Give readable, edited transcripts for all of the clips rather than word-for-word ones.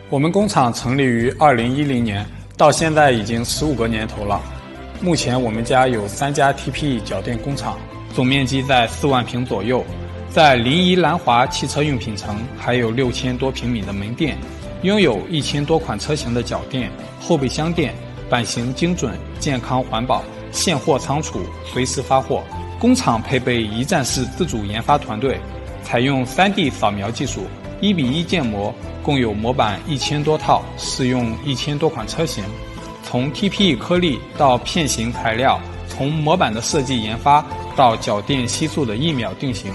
我们工厂成立于2010年，到现在已经15个年头了。目前我们家有3家 TPE 脚垫工厂，总面积在4万平左右。在临沂兰华汽车用品城还有6000多平米的门店，拥有1000多款车型的脚垫、后备箱垫，版型精准、健康环保，现货仓储，随时发货。工厂配备一站式自主研发团队，采用 3D 扫描技术，1:1建模，共有模板1000多套，适用1000多款车型。从 TPE 颗粒到片型材料，从模板的设计研发到脚垫吸塑的1秒定型，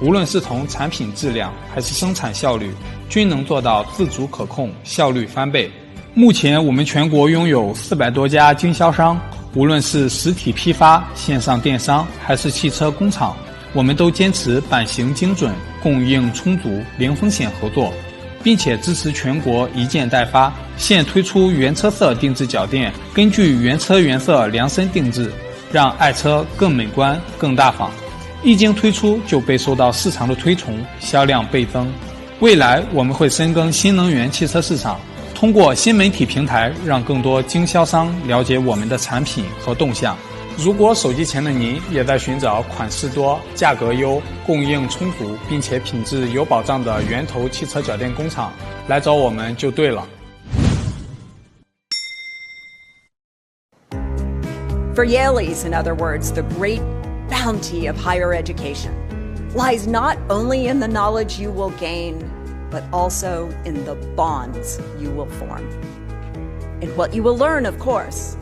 无论是从产品质量还是生产效率，均能做到自主可控，效率翻倍。目前我们全国拥有400多家经销商，无论是实体批发、线上电商还是汽车工厂，我们都坚持版型精准、供应充足、零风险合作，并且支持全国一件代发，现推出原车色定制脚垫，根据原车原色量身定制，让爱车更美观、更大方。一经推出就备受到市场的推崇，销量倍增。未来我们会深耕新能源汽车市场，通过新媒体平台让更多经销商了解我们的产品和动向。如果手机前的您也在寻找款式多、价格优、供应充足并且品质有保障的源头汽车脚垫工厂，来找我们就对了。For Yaleys, in other words, the great bounty of higher education lies not only in the knowledge you will gain, but also in the bonds you will form. In what you will learn, of course,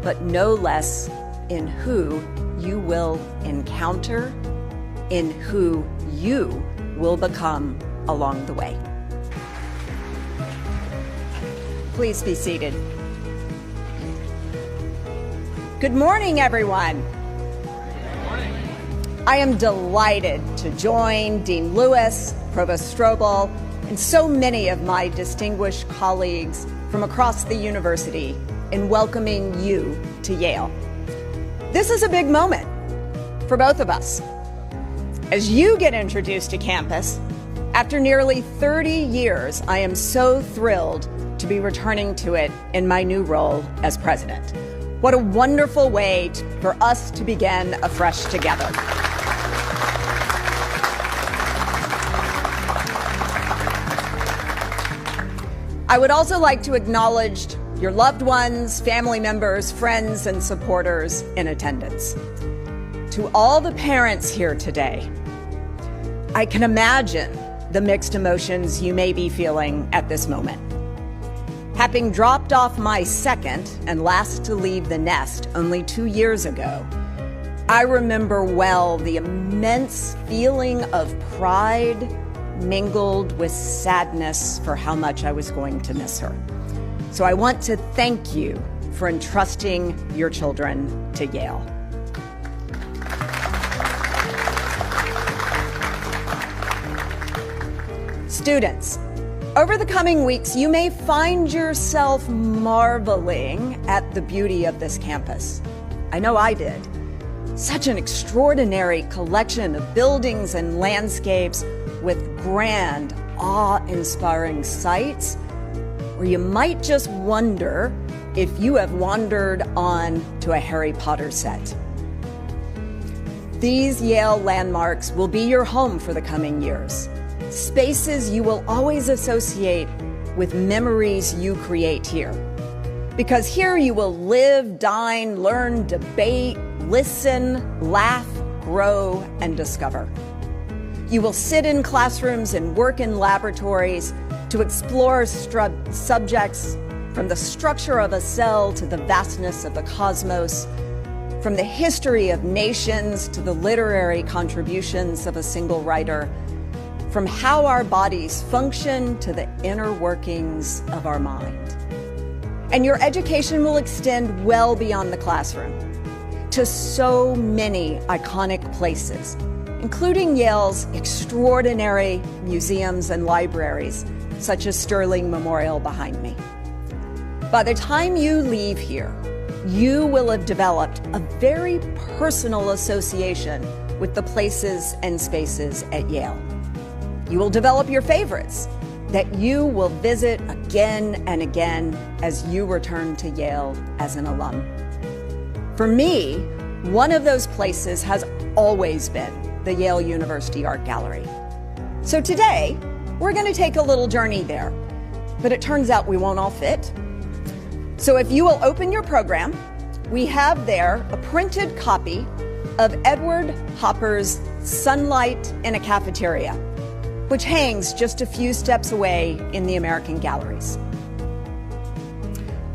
but no less in who you will encounter, in who you will become along the way. Please be seated. Good morning, everyone. I am delighted to join Dean Lewis, Provost Strobel, and so many of my distinguished colleagues from across the university in welcoming you to Yale. This is a big moment for both of us. As you get introduced to campus, after nearly 30 years, I am so thrilled to be returning to it in my new role as president. What a wonderful way for us to begin afresh together. I would also like to acknowledge your loved ones, family members, friends, and supporters in attendance. To all the parents here today, I can imagine the mixed emotions you may be feeling at this moment. Having dropped off my second and last to leave the nest only 2 years ago, I remember well the immense feeling of pride mingled with sadness for how much I was going to miss her. So I want to thank you for entrusting your children to Yale. Students, over the coming weeks, you may find yourself marveling at the beauty of this campus. I know I did. Such an extraordinary collection of buildings and landscapes with grand, awe-inspiring sights, or you might just wonder if you have wandered on to a Harry Potter set. These Yale landmarks will be your home for the coming years. Spaces you will always associate with memories you create here. Because here you will live, dine, learn, debate, listen, laugh, grow, and discover. You will sit in classrooms and work in laboratories to explore subjects from the structure of a cell to the vastness of the cosmos, from the history of nations to the literary contributions of a single writer, from how our bodies function to the inner workings of our mind. And your education will extend well beyond the classroom to so many iconic places, including Yale's extraordinary museums and libraries, such as Sterling Memorial behind me. By the time you leave here, you will have developed a very personal association with the places and spaces at Yale. You will develop your favorites, that you will visit again and again as you return to Yale as an alum. For me, one of those places has always been the Yale University Art Gallery. So today, we're going to take a little journey there, but it turns out we won't all fit. So if you will open your program, we have there a printed copy of Edward Hopper's Sunlight in a Cafeteria, which hangs just a few steps away in the American galleries.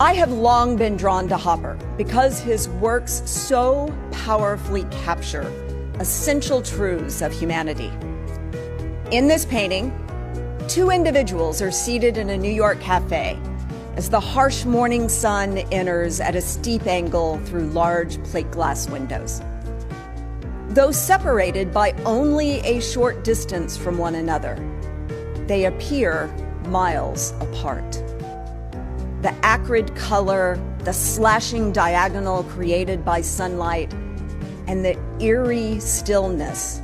I have long been drawn to Hopper because his works so powerfully capture essential truths of humanity. In this painting, two individuals are seated in a New York cafe as the harsh morning sun enters at a steep angle through large plate glass windows. Though separated by only a short distance from one another, they appear miles apart. The acrid color, the slashing diagonal created by sunlight, and the eerie stillness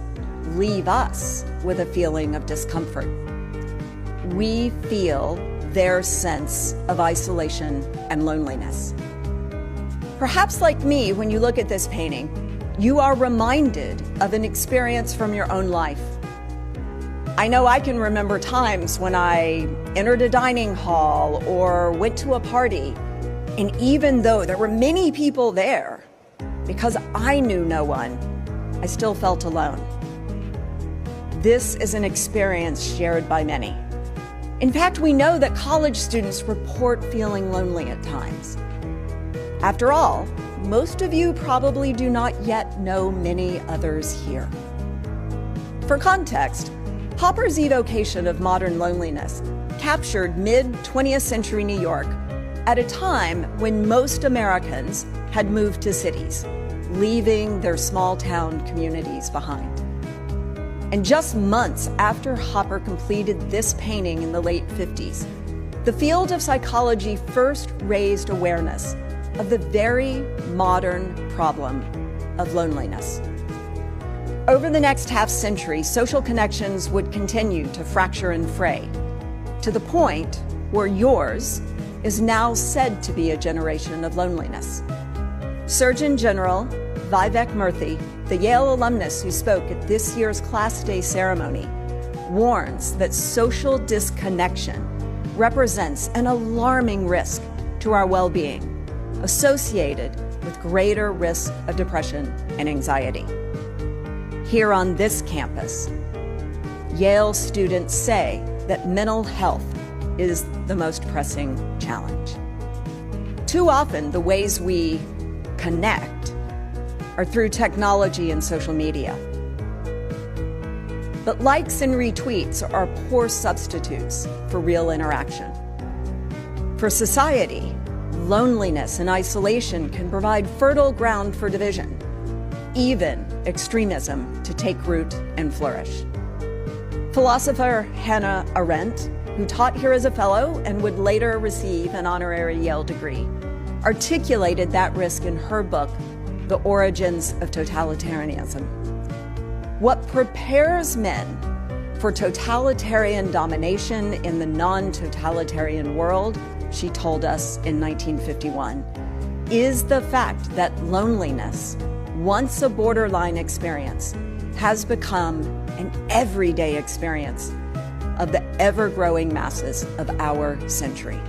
leave us with a feeling of discomfort. We feel their sense of isolation and loneliness. Perhaps like me, when you look at this painting, you are reminded of an experience from your own life. I know I can remember times when I entered a dining hall or went to a party, and even though there were many people there, because I knew no one, I still felt alone. This is an experience shared by many. In fact, we know that college students report feeling lonely at times. After all, most of you probably do not yet know many others here. For context, Hopper's evocation of modern loneliness captured mid-20th century New York at a time when most Americans had moved to cities, leaving their small-town communities behind. And just months after Hopper completed this painting in the late 50s, the field of psychology first raised awareness of the very modern problem of loneliness. Over the next half-century, social connections would continue to fracture and fray, to the point where yours is now said to be a generation of loneliness. Surgeon General Vivek Murthy, the Yale alumnus who spoke at this year's Class Day ceremony, warns that social disconnection represents an alarming risk to our well-being, associated with greater risk of depression and anxiety. Here on this campus, Yale students say that mental health is the most pressing challenge. Too often, the ways we connect are through technology and social media. But likes and retweets are poor substitutes for real interaction. For society, loneliness and isolation can provide fertile ground for division, even extremism to take root and flourish. Philosopher Hannah Arendt, who taught here as a fellow and would later receive an honorary Yale degree, articulated that risk in her book, The Origins of Totalitarianism. What prepares men for totalitarian domination in the non-totalitarian world, she told us in 1951, is the fact that loneliness, once a borderline experience, has become an everyday experience of the ever-growing masses of our century.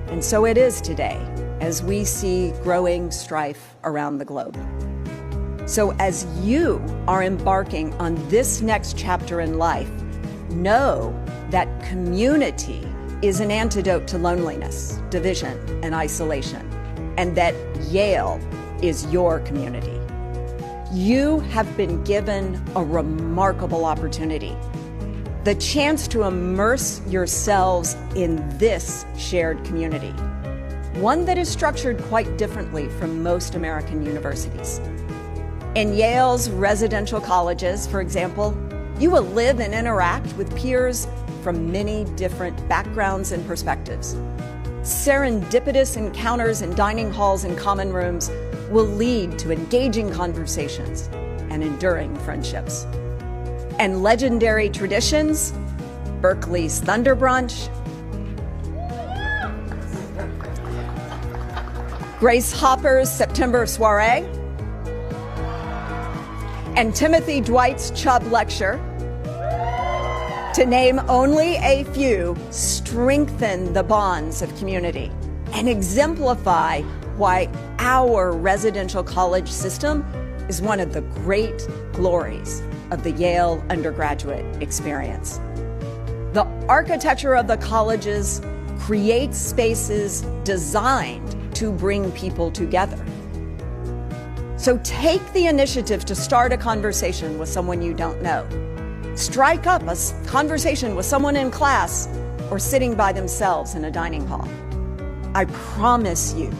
And so it is today, as we see growing strife around the globe. So as you are embarking on this next chapter in life, know that community is an antidote to loneliness, division, and isolation, and that Yale is your community. You have been given a remarkable opportunity, the chance to immerse yourselves in this shared community, one that is structured quite differently from most American universities. In Yale's residential colleges, for example, you will live and interact with peers from many different backgrounds and perspectives. Serendipitous encounters in dining halls and common rooms will lead to engaging conversations and enduring friendships. And legendary traditions Berkeley's Thunder Brunch, Grace Hopper's September Soiree, and Timothy Dwight's Chubb Lecture, to name only a few, strengthen the bonds of community and exemplify why our residential college system is one of the great glories of the Yale undergraduate experience. The architecture of the colleges creates spaces designed to bring people together. So take the initiative to start a conversation with someone you don't know. Strike up a conversation with someone in class or sitting by themselves in a dining hall. I promise you,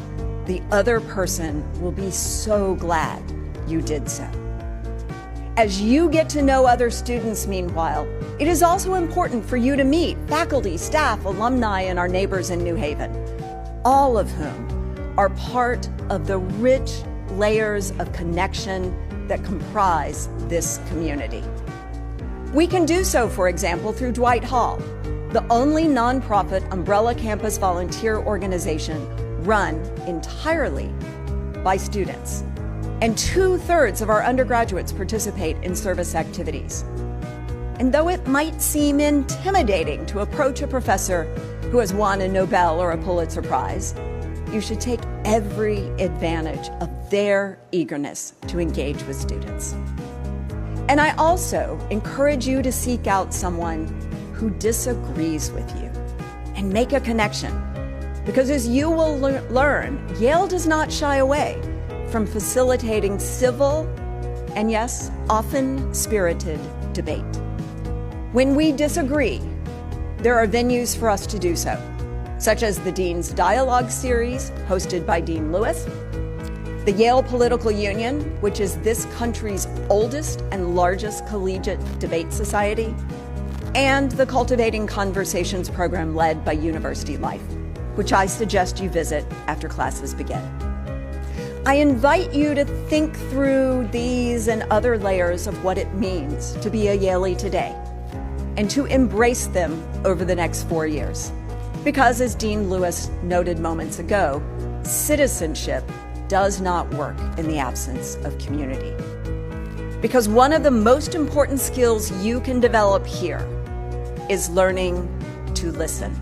the other person will be so glad you did so. As you get to know other students, meanwhile, it is also important for you to meet faculty, staff, alumni, and our neighbors in New Haven, all of whom are part of the rich layers of connection that comprise this community. We can do so, for example, through Dwight Hall, the only nonprofit umbrella campus volunteer organization run entirely by students. And 2/3 of our undergraduates participate in service activities. And though it might seem intimidating to approach a professor who has won a Nobel or a Pulitzer Prize, you should take every advantage of their eagerness to engage with students. And I also encourage you to seek out someone who disagrees with you and make a connection. Because as you will learn, Yale does not shy away from facilitating civil and, yes, often spirited debate. When we disagree, there are venues for us to do so, such as the Dean's Dialogue Series, hosted by Dean Lewis, the Yale Political Union, which is this country's oldest and largest collegiate debate society, and the Cultivating Conversations program led by University Life, which I suggest you visit after classes begin. I invite you to think through these and other layers of what it means to be a Yalie today, and to embrace them over the next 4 years. Because, as Dean Lewis noted moments ago, citizenship does not work in the absence of community. Because one of the most important skills you can develop here is learning to listen,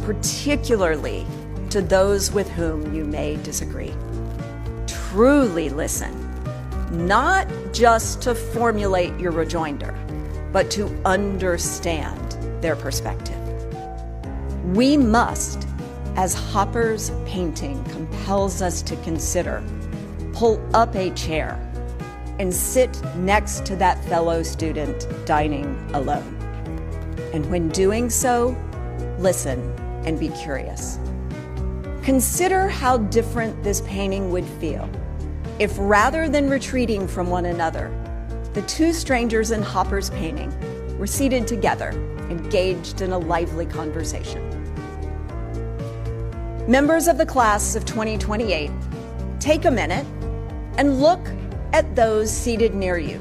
particularly to those with whom you may disagree. Truly listen, not just to formulate your rejoinder, but to understand their perspective. We must, as Hopper's painting compels us to consider, pull up a chair and sit next to that fellow student dining alone. And when doing so, listen and be curious. Consider how different this painting would feel if, rather than retreating from one another, the two strangers in Hopper's painting were seated together, engaged in a lively conversation. Members of the class of 2028, take a minute and look at those seated near you,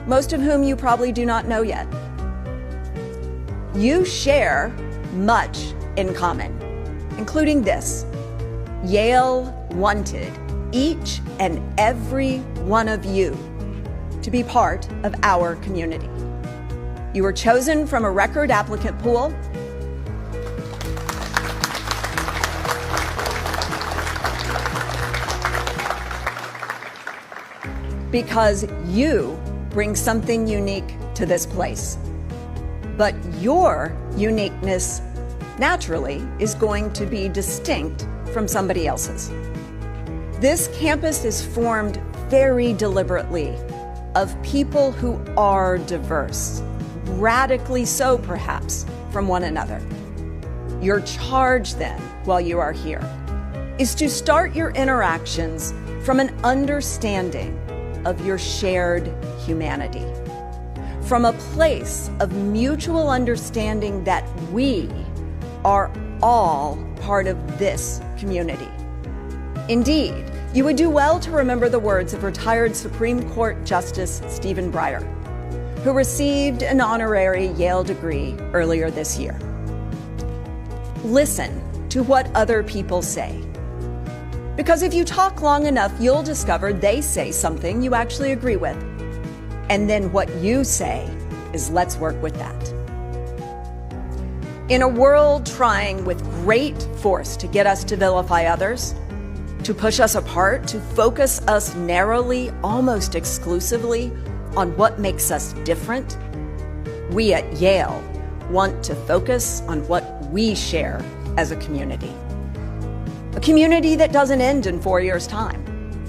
most of whom you probably do not know yet. You share much in common, including this: Yale wanted each and every one of you to be part of our community. You were chosen from a record applicant pool. Because you bring something unique to this place. But your uniqueness, naturally, is going to be distinct from somebody else's. This campus is formed very deliberately of people who are diverse, radically so perhaps, from one another. Your charge then, while you are here, is to start your interactions from an understanding of your shared humanity, from a place of mutual understanding that we are all part of this community. Indeed, you would do well to remember the words of retired Supreme Court Justice Stephen Breyer, who received an honorary Yale degree earlier this year. Listen to what other people say. Because if you talk long enough, you'll discover they say something you actually agree with. And then what you say is, let's work with that. In a world trying with great force to get us to vilify others, to push us apart, to focus us narrowly, almost exclusively, on what makes us different, we at Yale want to focus on what we share as a community. A community that doesn't end in 4 years' time,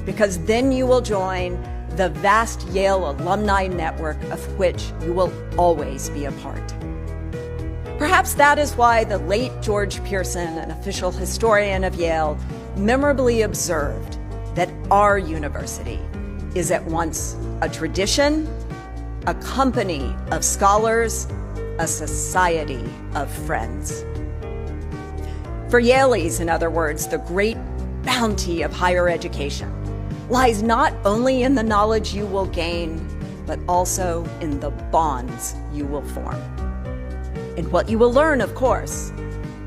because then you will join the vast Yale alumni network of which you will always be a part. Perhaps that is why the late George Pearson, an official historian of Yale, memorably observed that our university is at once a tradition, a company of scholars, a society of friends. For Yaleys, in other words, the great bounty of higher education lies not only in the knowledge you will gain, but also in the bonds you will form. In what you will learn, of course,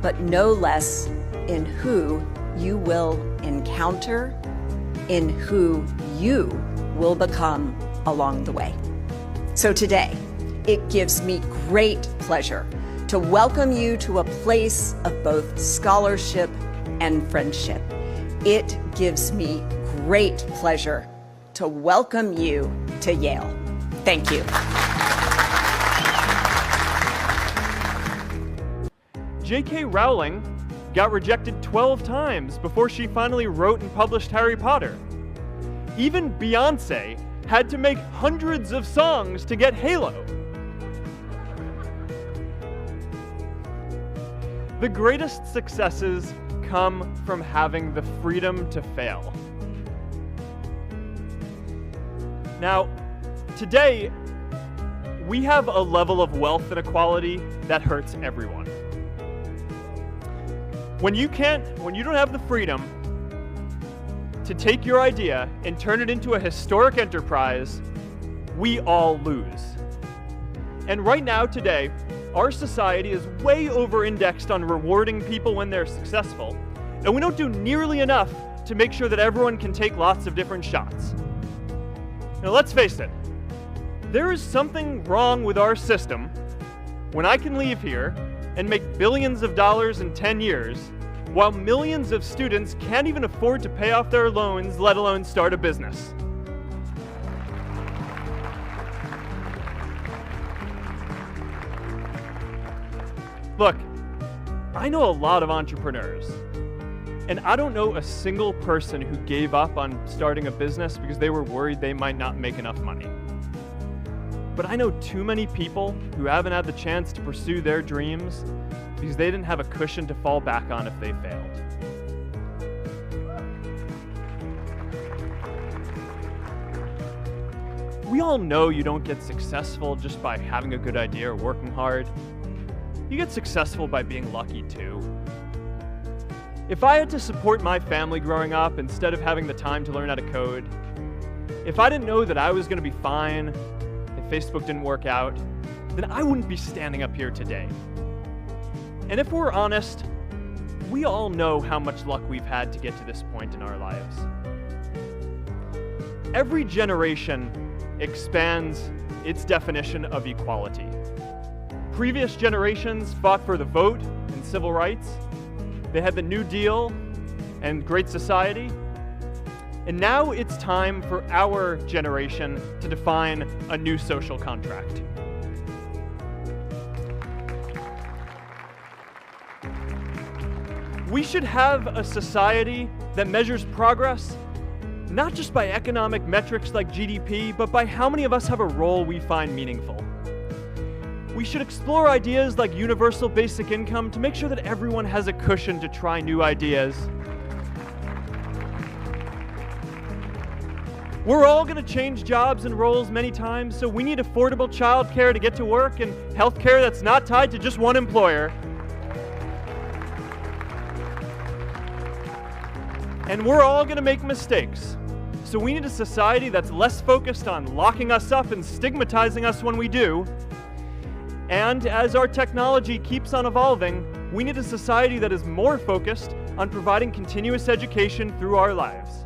but no less in who you will encounter, in who you will become along the way. So today, it gives me great pleasure to welcome you to a place of both scholarship and friendship. It gives me great pleasure to welcome you to Yale. Thank you. J.K. Rowling got rejected 12 times before she finally wrote and published Harry Potter. Even Beyoncé had to make hundreds of songs to get Halo. The greatest successes come from having the freedom to fail. Now, today, we have a level of wealth inequality that hurts everyone. When you don't have the freedom to take your idea and turn it into a historic enterprise, we all lose. And right now, today, our society is way over-indexed on rewarding people when they're successful, and we don't do nearly enough to make sure that everyone can take lots of different shots. Now, let's face it, there is something wrong with our system when I can leave here and make billions of dollars in 10 years, while millions of students can't even afford to pay off their loans, let alone start a business. Look, I know a lot of entrepreneurs, and I don't know a single person who gave up on starting a business because they were worried they might not make enough money. But I know too many people who haven't had the chance to pursue their dreams because they didn't have a cushion to fall back on if they failed. We all know you don't get successful just by having a good idea or working hard. You get successful by being lucky too. If I had to support my family growing up instead of having the time to learn how to code, if I didn't know that I was going to be fine if Facebook didn't work out, then I wouldn't be standing up here today. And if we're honest, we all know how much luck we've had to get to this point in our lives. Every generation expands its definition of equality. Previous generations fought for the vote and civil rights. They had the New Deal and Great Society. And now it's time for our generation to define a new social contract. We should have a society that measures progress not just by economic metrics like GDP, but by how many of us have a role we find meaningful. We should explore ideas like universal basic income to make sure that everyone has a cushion to try new ideas. We're all going to change jobs and roles many times, so we need affordable childcare to get to work and healthcare that's not tied to just one employer. And we're all going to make mistakes. So we need a society that's less focused on locking us up and stigmatizing us when we do. And as our technology keeps on evolving, we need a society that is more focused on providing continuous education through our lives.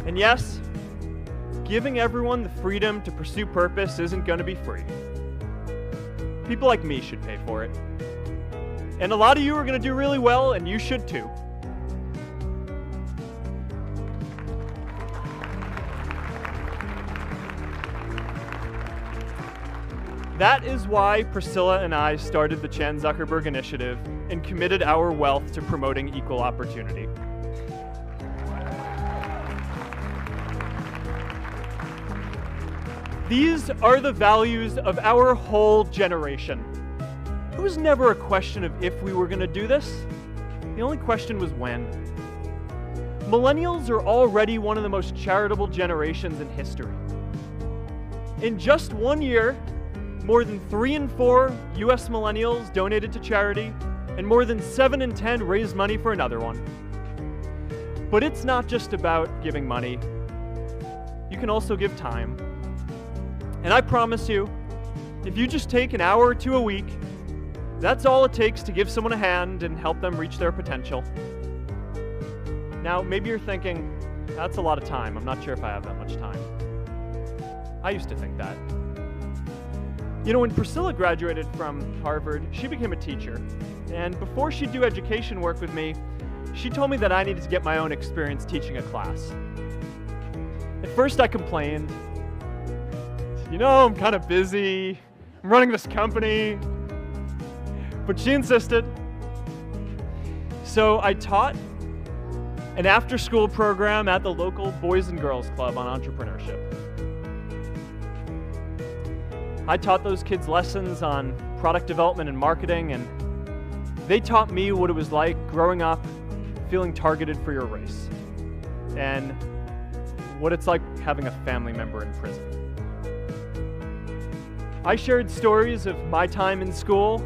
And yes, giving everyone the freedom to pursue purpose isn't going to be free. People like me should pay for it. And a lot of you are going to do really well, and you should too. That is why Priscilla and I started the Chan Zuckerberg Initiative and committed our wealth to promoting equal opportunity. These are the values of our whole generation. It was never a question of if we were going to do this. The only question was when. Millennials are already one of the most charitable generations in history. In just 1 year, more than 3 in 4 US millennials donated to charity, and more than 7 in 10 raised money for another one. But it's not just about giving money. You can also give time. And I promise you, if you just take an hour or two a week, that's all it takes to give someone a hand and help them reach their potential. Now, maybe you're thinking, that's a lot of time. I'm not sure if I have that much time. I used to think that. You know, when Priscilla graduated from Harvard, she became a teacher. And before she'd do education work with me, she told me that I needed to get my own experience teaching a class. At first I complained. You know, I'm kind of busy. I'm running this company. But she insisted. So I taught an after-school program at the local Boys and Girls Club on entrepreneurship. I taught those kids lessons on product development and marketing, and they taught me what it was like growing up feeling targeted for your race, and what it's like having a family member in prison. I shared stories of my time in school,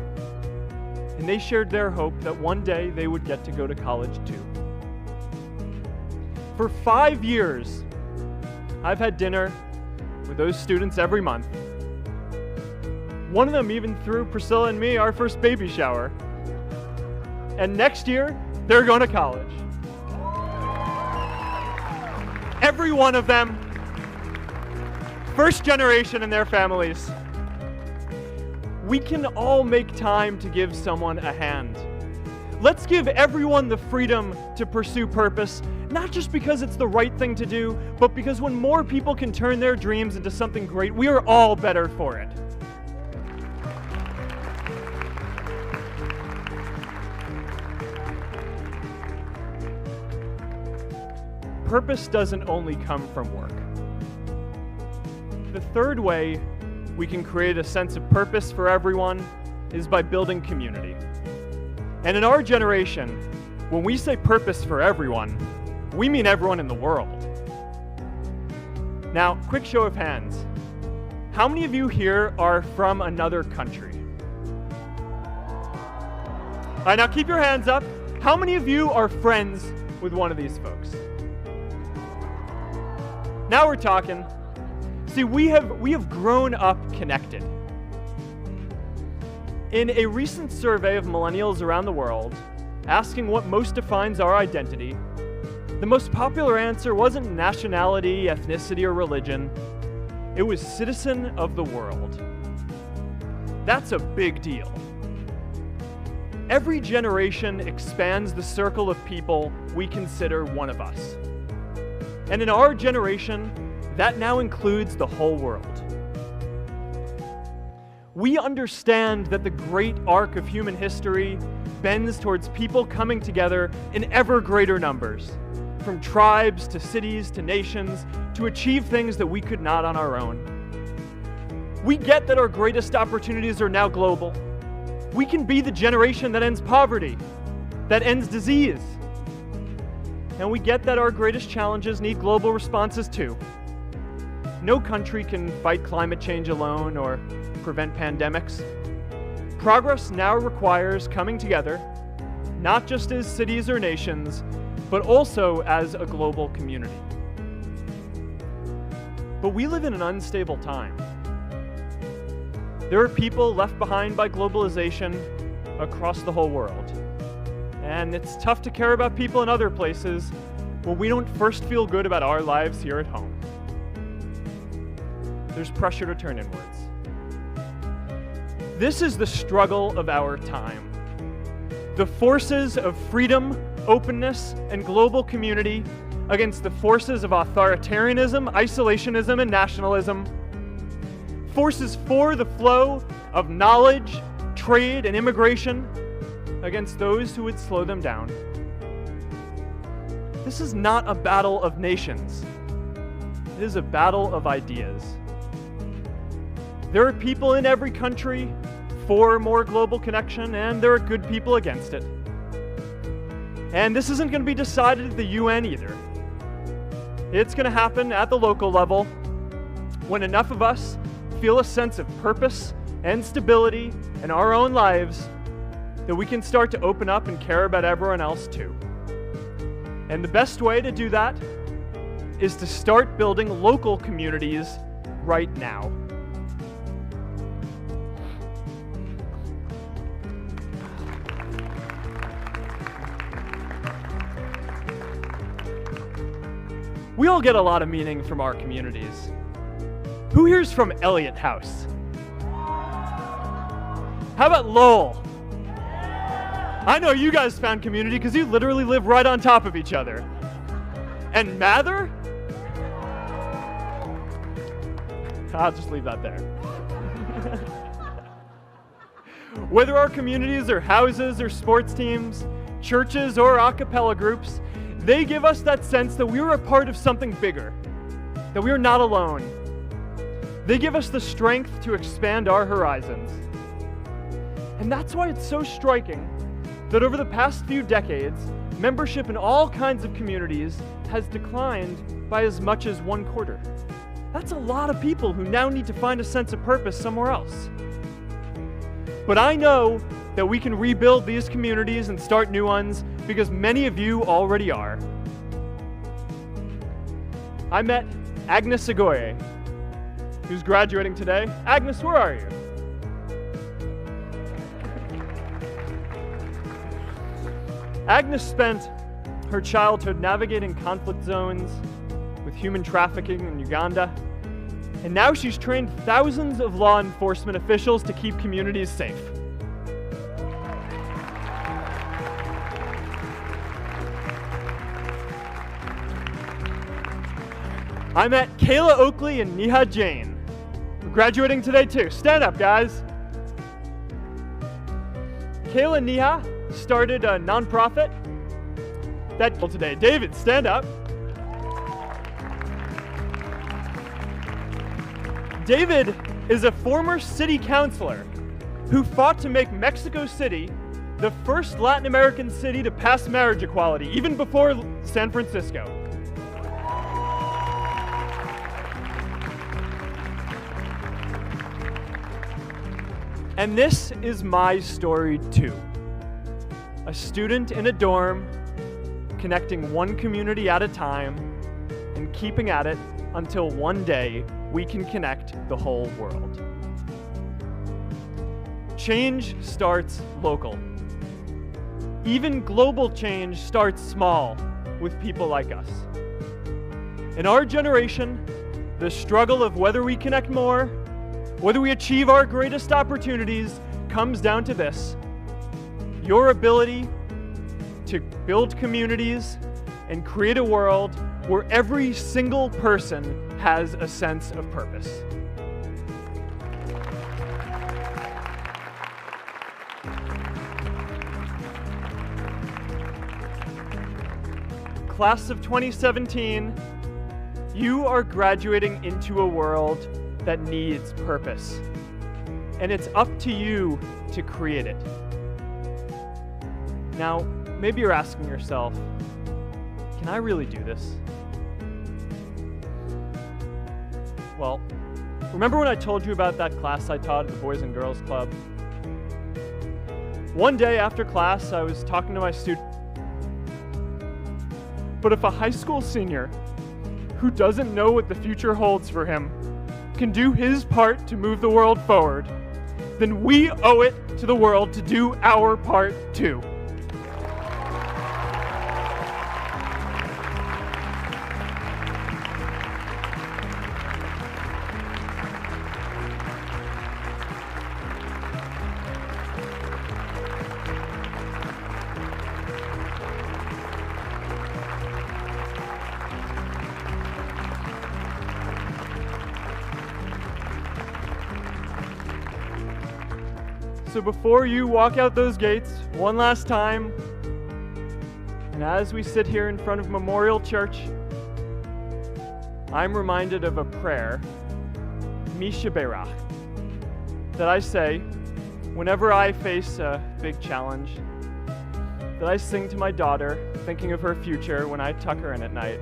and they shared their hope that one day they would get to go to college too. For 5 years, I've had dinner with those students every month. One of them even threw Priscilla and me our first baby shower. And next year, they're going to college. Every one of them, first generation in their families. We can all make time to give someone a hand. Let's give everyone the freedom to pursue purpose, not just because it's the right thing to do, but because when more people can turn their dreams into something great, we are all better for it. Purpose doesn't only come from work. The third way we can create a sense of purpose for everyone is by building community. And in our generation, when we say purpose for everyone, we mean everyone in the world. Now, quick show of hands. How many of you here are from another country? All right, now keep your hands up. How many of you are friends with one of these folks? Now we're talking. See, we have grown up connected. In a recent survey of millennials around the world, asking what most defines our identity, the most popular answer wasn't nationality, ethnicity, or religion. It was citizen of the world. That's a big deal. Every generation expands the circle of people we consider one of us. And in our generation, that now includes the whole world. We understand that the great arc of human history bends towards people coming together in ever greater numbers, from tribes to cities to nations, to achieve things that we could not on our own. We get that our greatest opportunities are now global. We can be the generation that ends poverty, that ends disease. And we get that our greatest challenges need global responses too. No country can fight climate change alone or prevent pandemics. Progress now requires coming together, not just as cities or nations, but also as a global community. But we live in an unstable time. There are people left behind by globalization across the whole world. And it's tough to care about people in other places when we don't first feel good about our lives here at home. There's pressure to turn inwards. This is the struggle of our time. The forces of freedom, openness, and global community against the forces of authoritarianism, isolationism, and nationalism. Forces for the flow of knowledge, trade, and immigration against those who would slow them down. This is not a battle of nations. It is a battle of ideas. There are people in every country for more global connection, and there are good people against it. And this isn't going to be decided at the UN either. It's going to happen at the local level when enough of us feel a sense of purpose and stability in our own lives that we can start to open up and care about everyone else too. And the best way to do that is to start building local communities right now. We all get a lot of meaning from our communities. Who here's from Elliott House? How about Lowell? I know you guys found community because you literally live right on top of each other. And Mather? I'll just leave that there. Whether our communities are houses or sports teams, churches or a cappella groups, they give us that sense that we are a part of something bigger, that we are not alone. They give us the strength to expand our horizons. And that's why it's so striking that over the past few decades, membership in all kinds of communities has declined by as much as 1/4. That's a lot of people who now need to find a sense of purpose somewhere else. But I know that we can rebuild these communities and start new ones because many of you already are. I met Agnes Agoye, who's graduating today. Agnes, where are you? Agnes spent her childhood navigating conflict zones with human trafficking in Uganda, and now she's trained thousands of law enforcement officials to keep communities safe. I met Kayla Oakley and Neha Jain. We're graduating today too. Stand up, guys. Kayla and Neha started a nonprofit that today. David, stand up. David is a former city councilor who fought to make Mexico City the first Latin American city to pass marriage equality, even before San Francisco. And this is my story too. A student in a dorm, connecting one community at a time, and keeping at it until one day we can connect the whole world. Change starts local. Even global change starts small with people like us. In our generation, the struggle of whether we connect more, whether we achieve our greatest opportunities, comes down to this: your ability to build communities and create a world where every single person has a sense of purpose. Class of 2017, you are graduating into a world that needs purpose, and it's up to you to create it. Now, maybe you're asking yourself, can I really do this? Well, remember when I told you about that class I taught at the Boys and Girls Club? One day after class, I was talking to my student. But if a high school senior who doesn't know what the future holds for him can do his part to move the world forward, then we owe it to the world to do our part too. So before you walk out those gates one last time, and as we sit here in front of Memorial Church, I'm reminded of a prayer, Misha Berach, that I say whenever I face a big challenge, that I sing to my daughter, thinking of her future when I tuck her in at night.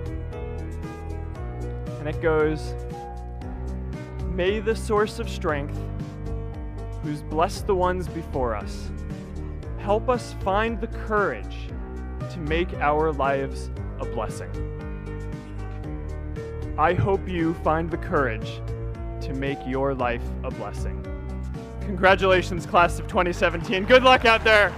And it goes, "May the source of strength, who's blessed the ones before us, help us find the courage to make our lives a blessing." I hope you find the courage to make your life a blessing. Congratulations, class of 2017. Good luck out there.